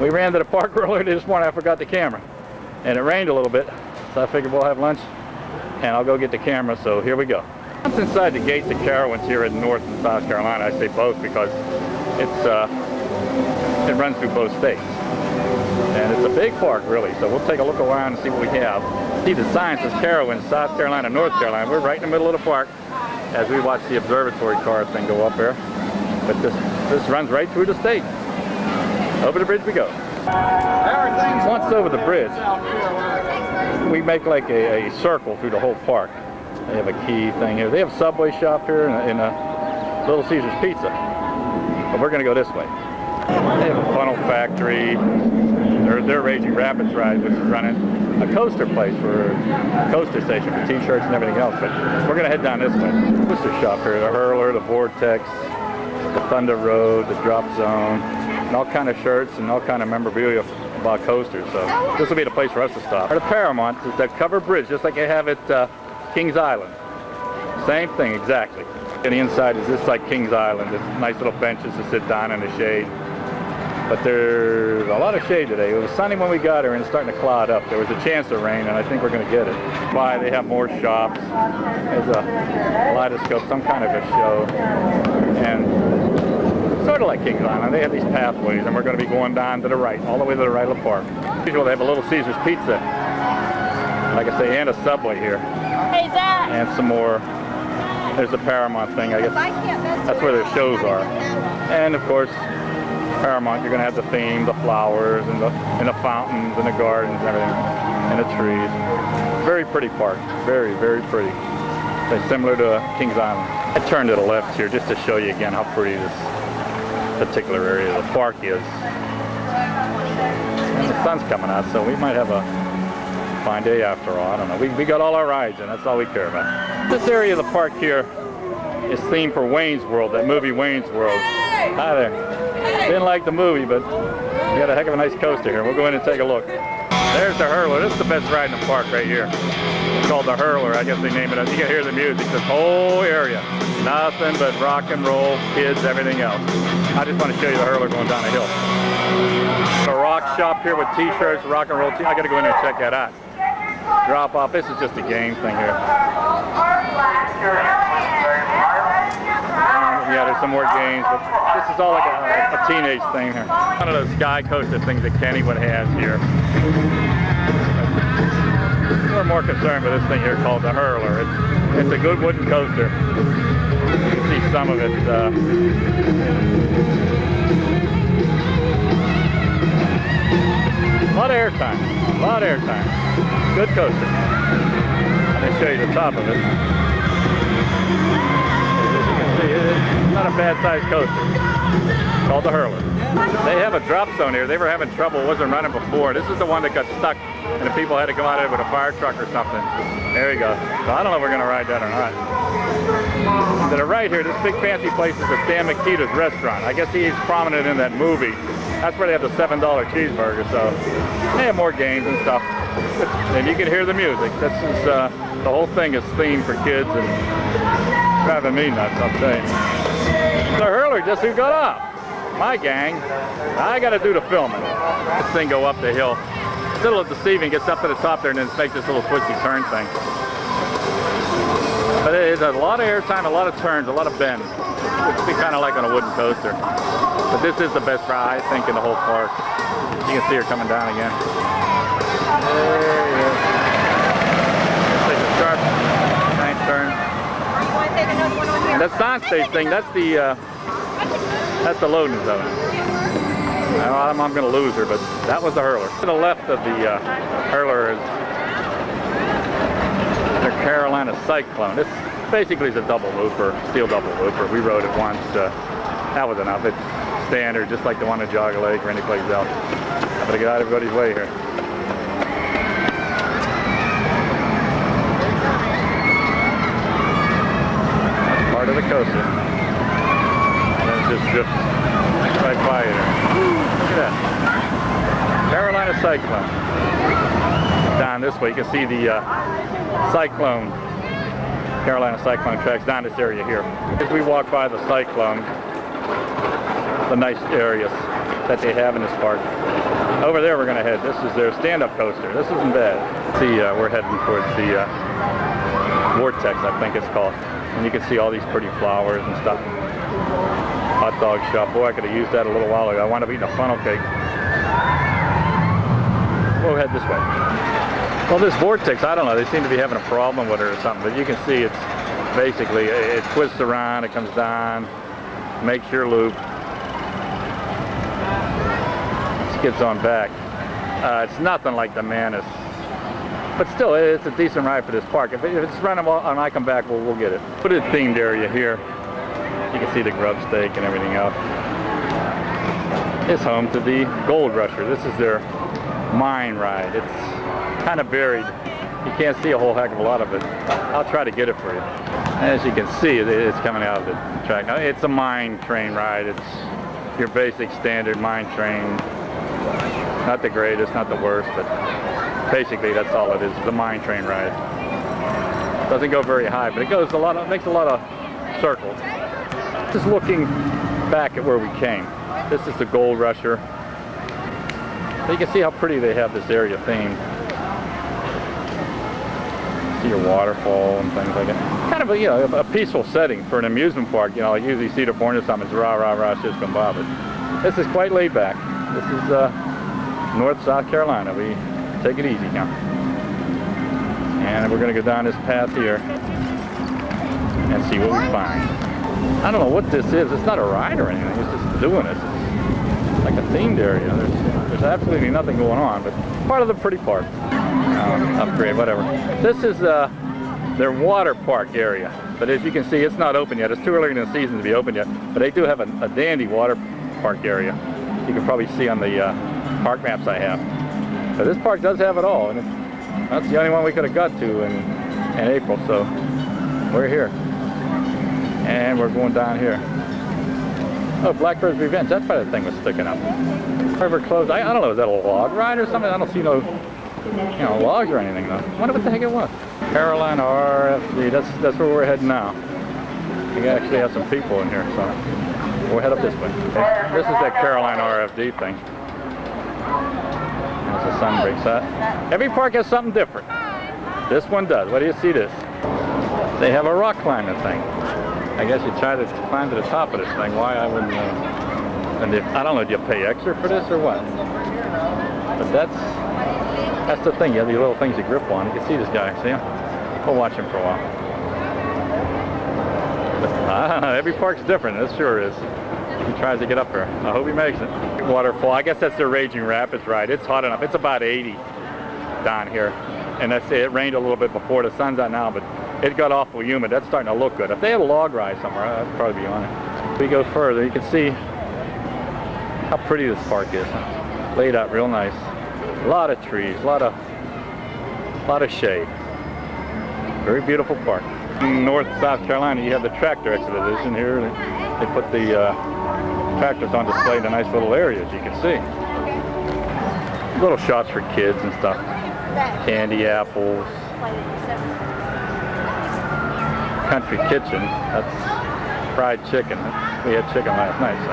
We ran to the park earlier this morning. I forgot the camera, and it rained a little bit, so I figured we'll have lunch and I'll go get the camera. So here we go. Once inside the gates of Carowinds here in North and South Carolina, I say both because it runs through both states, and it's a big park really. So we'll take a look around and see what we have. See the sign says Carowinds, South Carolina, North Carolina. We're right in the middle of the park as we watch the observatory car thing go up there. But this runs right through the state. Over the bridge we go. Once over the bridge, we make like a circle through the whole park. They have a key thing here. They have a Subway shop here and a Little Caesars Pizza. But we're going to go this way. They have a funnel factory. They're Raging Rapids ride, which is running a coaster place for a coaster station for t-shirts and everything else. But we're going to head down this way. Coaster shop here. The Hurler, the Vortex, the Thunder Road, the Drop Zone, and all kind of shirts and all kind of memorabilia about coasters. So this will be the place for us to stop. The Paramount is that covered bridge, just like they have at Kings Island. Same thing, exactly. And the inside is just like Kings Island. It's nice little benches to sit down in the shade. But there's a lot of shade today. It was sunny when we got here and it's starting to cloud up. There was a chance of rain and I think we're going to get it. Why they have more shops. There's a kaleidoscope, some kind of a show. And sort of like Kings Island, they have these pathways and we're going to be going down to the right, all the way to the right of the park. Usually they have a Little Caesars Pizza, like I say, and a Subway here. Hey, Zach. And some more. There's the Paramount thing, I guess that's where the shows are. And of course, Paramount, you're going to have the theme, the flowers, and the fountains, and the gardens, and everything, and the trees. Very pretty park. Very, very pretty. It's similar to Kings Island. I turned to the left here just to show you again how pretty this particular area of the park is. And the sun's coming out, so we might have a fine day after all. I don't know. We got all our rides, and that's all we care about. This area of the park here is themed for Wayne's World, that movie Wayne's World. Hi there. Didn't like the movie, but we got a heck of a nice coaster here. We'll go in and take a look. There's the Hurler. This is the best ride in the park right here. It's called the Hurler. I guess they name it. You can hear the music. This whole area. Nothing but rock and roll, kids, everything else. I just want to show you the Hurler going down the hill. A rock shop here with t-shirts, rock and roll I got to go in there and check that out. Drop off. This is just a game thing here. Yeah, there's some more games, but this is all like a teenage thing here. One of those sky coaster things that Kennywood has here. We're more concerned with this thing here called the Hurler. It's a good wooden coaster. You can see some of it. A lot of airtime. A lot of airtime. Good coaster. Let me show you the top of it. It's not a bad sized coaster. It's called the Hurler. They have a drop zone here. They were having trouble. It wasn't running before. This is the one that got stuck and the people had to come out of it with a fire truck or something. There you go. So I don't know if we're going to ride that or not. To the right here, this big fancy place is the Stan Mikita's restaurant. I guess he's prominent in that movie. That's where they have the $7 cheeseburger. So they have more games and stuff. And you can hear the music. This is the whole thing is themed for kids and driving me nuts, I'm saying. The Hurler just who got off. My gang. I got to do the filming. This thing go up the hill. It's a little deceiving. Gets up to the top there and then makes this little twisty turn thing. But it is a lot of airtime, a lot of turns, a lot of bends. It's kind of like on a wooden coaster. But this is the best ride, I think, in the whole park. You can see her coming down again. There you go. Take a sharp, nice turn. Take another one on here. And that soundstage thing, that's the loading zone. I'm going to lose her, but that was the Hurler. To the left of the Hurler is the Carolina Cyclone. This basically is a double looper, steel double looper. We rode it once. That was enough. It's standard, just like the one at Jog Lake or any place else. I'm going to get out of everybody's way here. Part of the coaster. And then it just drifts right by you there. Look at that. Carolina Cyclone. Down this way, you can see the Cyclone, Carolina Cyclone tracks down this area here. As we walk by the Cyclone, the nice areas that they have in this park. Over there we're going to head. This is their stand-up coaster. This isn't bad. See, we're heading towards the Vortex, I think it's called. And you can see all these pretty flowers and stuff. Hot dog shop. Boy, I could have used that a little while ago. I wound up eating a funnel cake. We'll head this way. Well, this Vortex, I don't know. They seem to be having a problem with it or something. But you can see it's basically, it twists around, it comes down, makes your loop. Skids on back. It's nothing like the Manus. But still, it's a decent ride for this park. If it's running and I come back, we'll get it. Put a themed area here. You can see the grub steak and everything else. It's home to the Goldrusher. This is their mine ride. It's kind of buried. You can't see a whole heck of a lot of it. I'll try to get it for you. As you can see, it's coming out of the track. Now, it's a mine train ride. It's your basic standard mine train. Not the greatest, not the worst, but basically that's all it is. It's a mine train ride. Doesn't go very high, but it goes a lot. Makes a lot of circles. Just looking back at where we came. This is the Goldrusher. So you can see how pretty they have this area themed. See your waterfall and things like that. Kind of a, you know, a peaceful setting for an amusement park. You know, like usually Cedar Point or something, it's rah rah rah, shit's gonna bob it. This is quite laid back. This is North South Carolina. We take it easy now. And we're gonna go down this path here and see what we find. I don't know what this is. It's not a ride or anything. It's just doing it. It's like a themed area. There's absolutely nothing going on, but part of the pretty park. Upgrade, whatever. This is their water park area, but as you can see, it's not open yet. It's too early in the season to be open yet, but they do have a dandy water park area. You can probably see on the park maps I have. But this park does have it all, and that's the only one we could have got to in April, so we're here. And we're going down here. Oh, Blackbird's Revenge. That's why the thing was sticking up. River closed. I don't know, is that a log ride or something? I don't see no, you know, logs or anything though. I wonder what the heck it was. Carolina RFD. That's where we're heading now. We actually have some people in here, so we'll head up this way. Okay. This is that Carolina RFD thing. As the sun breaks out. Every park has something different. This one does. What do you see this? They have a rock climbing thing. I guess you try to climb to the top of this thing. Why I wouldn't and I don't know, do you pay extra for this or what? But that's the thing. You have these little things you grip on. You can see this guy, see him? We'll watch him for a while. But, I don't know, every park's different. This sure is. He tries to get up there. I hope he makes it. Waterfall. I guess that's their Raging Rapids ride. It's hot enough. It's about 80 down here. And that's it. It rained a little bit before. The sun's out now, but it got awful humid. That's starting to look good. If they had a log ride somewhere, I'd probably be on it. If we go further, you can see how pretty this park is. Laid out real nice. A lot of trees, a lot of shade. Very beautiful park. In North South Carolina, you have the tractor exhibition here. They put the tractors on display in a nice little area, as you can see. Little shots for kids and stuff. Candy apples. Country Kitchen. That's fried chicken. We had chicken last night, so.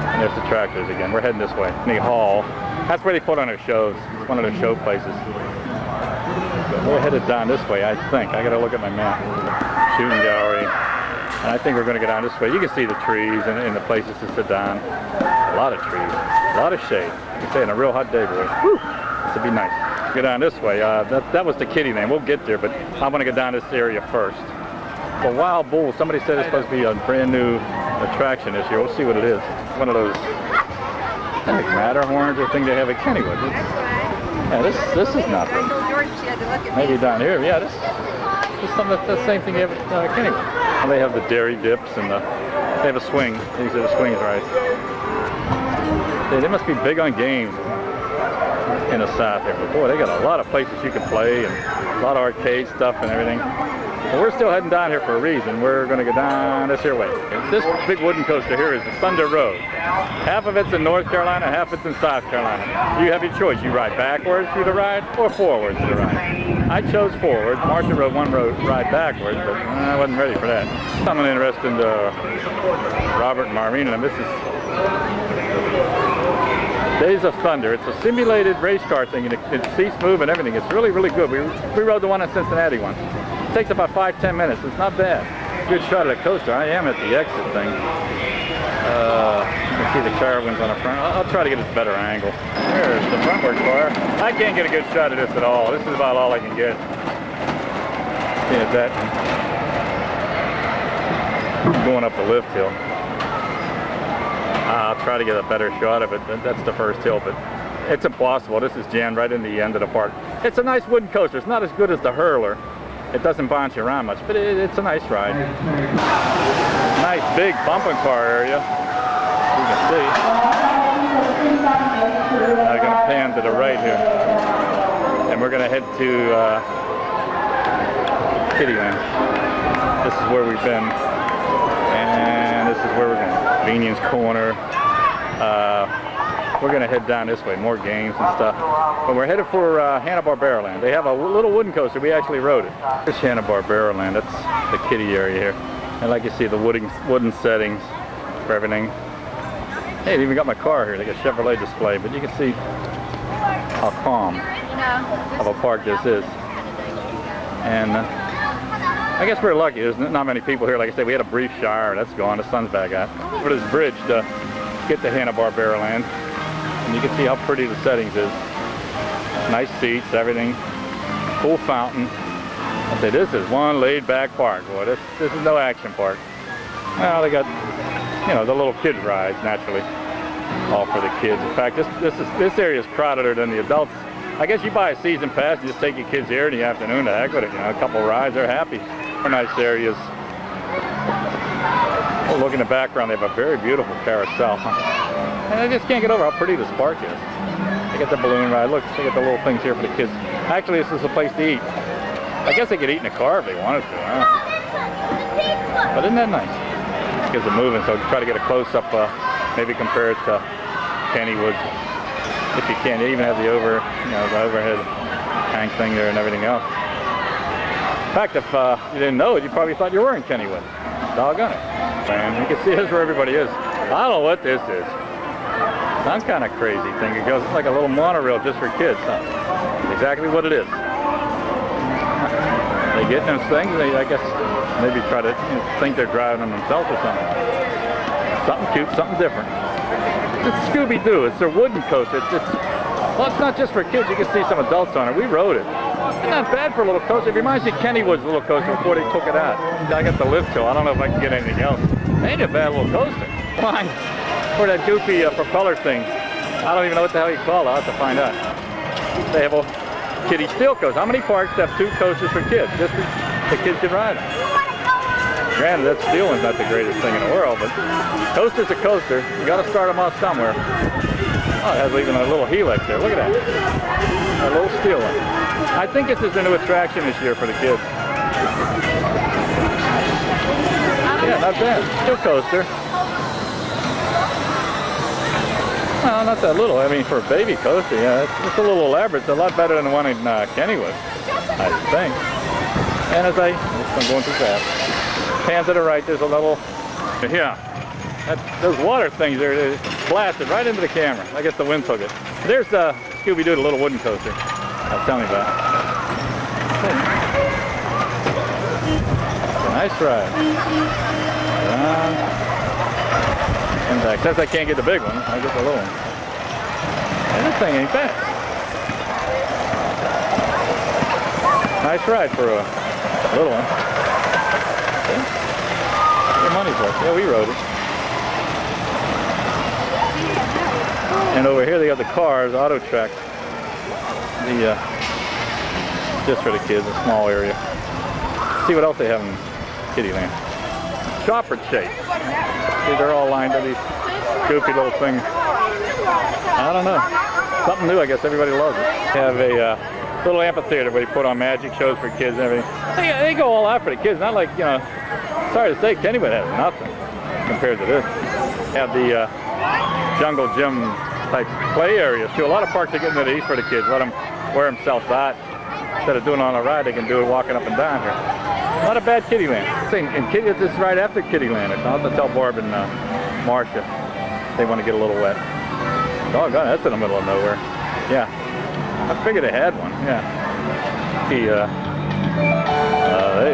And there's the tractors again. We're heading this way. The hall. That's where they put on their shows. It's one of their show places. But we're headed down this way, I think. I gotta look at my map. Shooting gallery. And I think we're gonna go down this way. You can see the trees and the places to sit down. A lot of trees. A lot of shade. You can say on a real hot day, boys. Woo! This would be nice. Go down this way. That was the kiddie name. We'll get there, but I'm gonna go down this area first. The Wild Bull. Somebody said it's supposed to be a brand new attraction this year. We'll see what it is. One of those like Matterhorns or thing they have at Kennywood. Yeah, this is nothing. Maybe down here. Yeah, this is some of the same thing they have at Kennywood. And they have the dairy dips and they have a swing. These are the swings, right? They must be big on games in the South here. But boy, they got a lot of places you can play and a lot of arcade stuff and everything. But we're still heading down here for a reason. We're going to go down this here way. This big wooden coaster here is the Thunder Road. Half of it's in North Carolina, half it's in South Carolina. You have your choice. You ride backwards through the ride or forwards through the ride. I chose forward. Marcia rode one ride backwards, but I wasn't ready for that. Something interesting to Robert and Maureen, and this is Days of Thunder. It's a simulated race car thing, and it seats move and everything. It's really, really good. We rode the one in Cincinnati once. It takes about 5-10 minutes. It's not bad. Good shot of the coaster. I am at the exit thing. You can see the Carowinds on the front. I'll try to get a better angle. There's the frontward car. I can't get a good shot of this at all. This is about all I can get. Yeah, that going up the lift hill. I'll try to get a better shot of it. That's the first hill, but it's impossible. This is jammed right in the end of the park. It's a nice wooden coaster. It's not as good as the Hurler. It doesn't bounce you around much, but it's a nice ride. Nice big bumping car area. You can see. Now we're going to pan to the right here. And we're going to head to Kittyland. This is where we've been. And this is where we're going. Convenience Corner. We're going to head down this way, more games and stuff. But we're headed for Hannah-Barbera Land. They have a little wooden coaster. We actually rode it. Here's Hannah-Barbera Land. That's the kiddie area here. And like you see, the wooden settings for everything. Hey, they even got my car here. They got Chevrolet display, but you can see how calm of a park this is. And I guess we're lucky. There's not many people here. Like I said, we had a brief shower. That's gone. The sun's back out. For this bridge to get to Hannah-Barbera Land. And you can see how pretty the settings is. Nice seats, everything. Cool fountain. I say this is one laid-back park. Boy, this is no action park. Well, they got, you know, the little kid rides naturally, all for the kids. In fact, this area is crowdeder than the adults. I guess you buy a season pass and just take your kids here in the afternoon to heck with it. You know, a couple rides, they're happy. Nice areas. Oh, look in the background, they have a very beautiful carousel. And I just can't get over how pretty this park is. They got the balloon ride. Look, they got the little things here for the kids. Actually, this is a place to eat. I guess they could eat in a car if they wanted to. Huh? But isn't that nice? Kids are moving, so try to get a close-up, maybe compare it to Kennywood. If you can, they even have the the overhead tank thing there and everything else. In fact, if you didn't know it, you probably thought you were in Kennywood. Doggone it. Man, you can see this where everybody is. I don't know what this is. Some kind of crazy thing. It goes like a little monorail just for kids. Huh? Exactly what it is. They get in those things, they, I guess, maybe try to think they're driving them themselves or something. Something cute, something different. It's Scooby-Doo. It's their wooden coaster. Well, it's not just for kids. You can see some adults on it. We rode it. It's not bad for a little coaster. It reminds me of Kennywood's little coaster before they took it out. I got the lift hill. I don't know if I can get anything else. It ain't a bad little coaster. Fine. Or that goofy propeller thing. I don't even know what the hell you call it. I'll have to find out. They have a kiddie steel coaster. How many parks have 2 coasters for kids? Just the kids can ride them. Granted, that steel one's not the greatest thing in the world, but coaster's a coaster. You got to start them off somewhere. Oh, it has even a little helix there. Look at that. A little steel one. I think this is a new attraction this year for the kids. Yeah, not bad. Steel coaster. Well, not that little. I mean, for a baby coaster, yeah, it's a little elaborate. It's a lot better than the one in Kennywood, I think. And as I'm going too fast. Pan to the right, there's a little, yeah, those water things there, they blasted right into the camera. I guess the wind took it. There's Scooby-Doo, the little wooden coaster I was telling you about. It's a nice ride. And back. Since I can't get the big one, I get the little one. And this thing ain't bad. Nice ride for a little one. Your money's worth. Yeah, we rode it. And over here they got the cars, auto track. Just for the kids, a small area. See what else they have in Kittyland. Chopper chase. See, they're all lined up, these goofy little things. I don't know. Something new, I guess everybody loves it. They have a little amphitheater where they put on magic shows for kids and everything. They go all out for the kids, not like, you know, sorry to say, Kennywood has nothing compared to this. They have the jungle gym type play areas too. A lot of parks are getting into these for the kids. Let them wear themselves out. Instead of doing it on a ride, they can do it walking up and down here. Not a bad Kittyland. And this is right after Kittyland. I'll have to tell Barb and Marcia they want to get a little wet. Doggone, that's in the middle of nowhere. Yeah, I figured they had one. Yeah.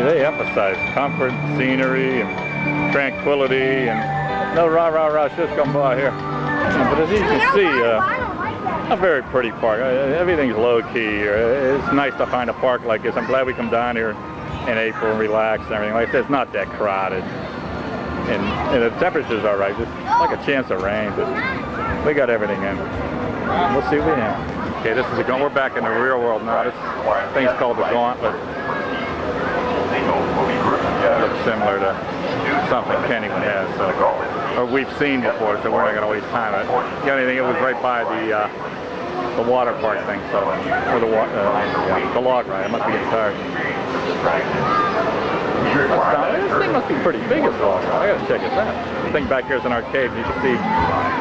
They emphasize comfort, scenery, and tranquility, and no rah-rah-rah shit's come by here. But as you can see, a very pretty park. Everything's low-key here. It's nice to find a park like this. I'm glad we come down here in April and relax and everything. Like I said, it's not that crowded. And the temperature's all right. Just like a chance of rain, but we got everything in. We'll see what we have. Okay, this is we're back in the real world now. This thing's called the Gauntlet. It looks similar to something Kennywood has, so, or we've seen before, so we're not going to waste time. The only thing, it was right by the water park thing, so, or the log ride. I must be getting tired. This thing must be pretty big as well. I gotta check it out. The thing back here is an arcade. You can see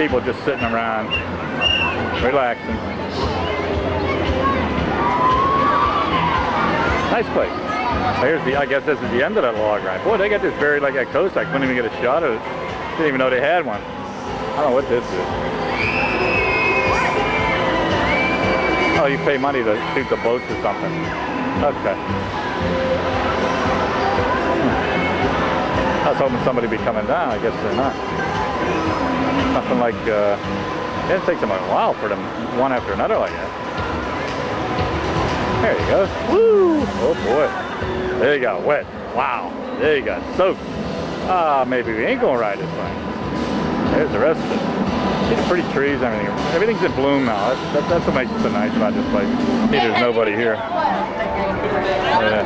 people just sitting around, relaxing. Nice place. Here's I guess this is the end of that log ride. Boy, they got this buried like that coast. I couldn't even get a shot of it. Didn't even know they had one. I don't know what this is. Oh, you pay money to shoot the boats or something. Okay. I was hoping somebody would be coming down. I guess they're not. Something like, it takes them a while for them, one after another like that. There you go. Woo! Oh boy. There you go. Wet. Wow. There you go. Soaked. Ah, maybe we ain't gonna ride this thing. There's the rest of it. See the pretty trees and everything. Everything's in bloom now. That's what makes it so nice about this place. See, there's nobody here. Yeah.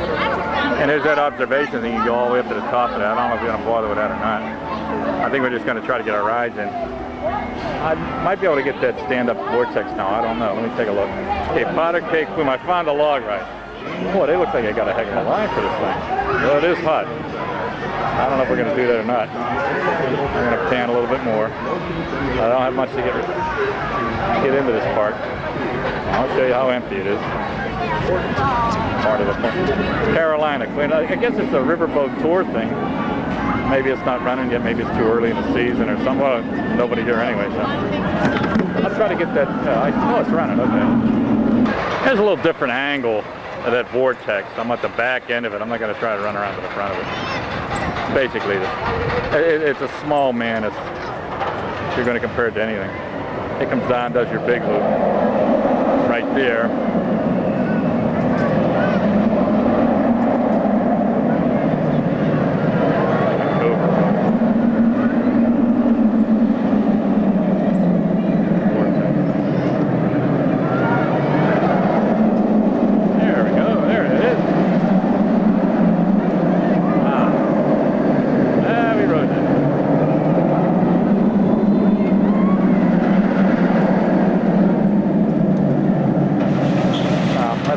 And there's that observation thing. You go all the way up to the top of that. I don't know if we're going to bother with that or not. I think we're just going to try to get our rides in. I might be able to get that stand-up Vortex now. I don't know. Let me take a look. Okay, Powder Cake Plume. I found a log ride. Boy, they look like they got a heck of a line for this thing. Well, it is hot. I don't know if we're going to do that or not. I'm going to pan a little bit more. I don't have much to get into this park. I'll show you how empty it is. Part of the park. Carolina. I guess it's a riverboat tour thing. Maybe it's not running yet. Maybe it's too early in the season or something. Well, nobody here anyway, so. I'll try to get that. I know it's running. Okay. There's a little different angle of that Vortex. I'm at the back end of it. I'm not going to try to run around to the front of it. Basically, it's a small man. If you're going to compare it to anything, it comes down, does your big loop right there.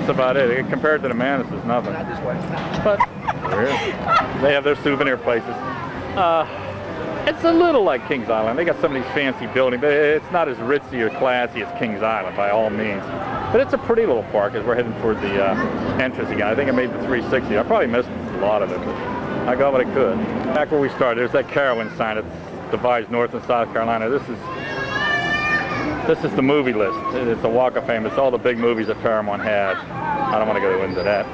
About it. Compared to the Manus, it's nothing. But they have their souvenir places. It's a little like Kings Island. They got some of these fancy buildings, but it's not as ritzy or classy as Kings Island by all means. But it's a pretty little park as we're heading toward the entrance again. I think I made the 360. I probably missed a lot of it, but I got what I could. Back where we started, there's that Carowinds sign that divides North and South Carolina. This is the movie list. It's a Walk of Fame. It's all the big movies that Paramount had. I don't want to go into that.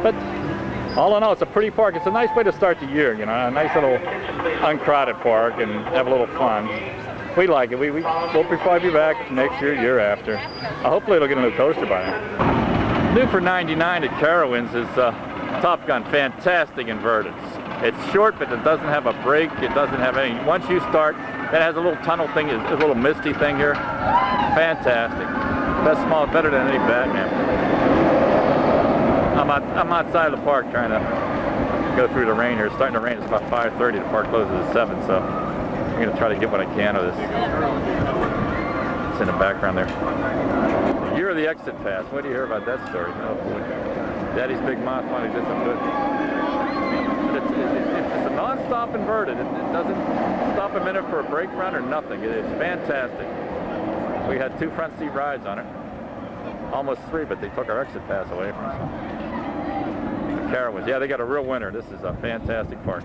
But all in all, it's a pretty park. It's a nice way to start the year, you know, a nice little uncrowded park and have a little fun. We like it. We'll probably be back next year, year after. Hopefully it'll get a new coaster by then. New for $99 at Carowinds is Top Gun, fantastic inverted. It's short, but it doesn't have a brake. It doesn't have any. Once you start, it has a little tunnel thing, a little misty thing here. Fantastic. Best small, better than any Batman. I'm outside of the park trying to go through the rain here. It's starting to rain. It's about 5:30. The park closes at 7, so I'm going to try to get what I can of this. It's in the background there. The year of the exit pass. What do you hear about that story? Oh boy. Daddy's Big Moth finally did some good. It's a non-stop inverted. It doesn't stop a minute for a brake run or nothing. It's fantastic. We had 2 front seat rides on it. Almost 3, but they took our exit pass away from us. Carowinds. Yeah, they got a real winner. This is a fantastic park.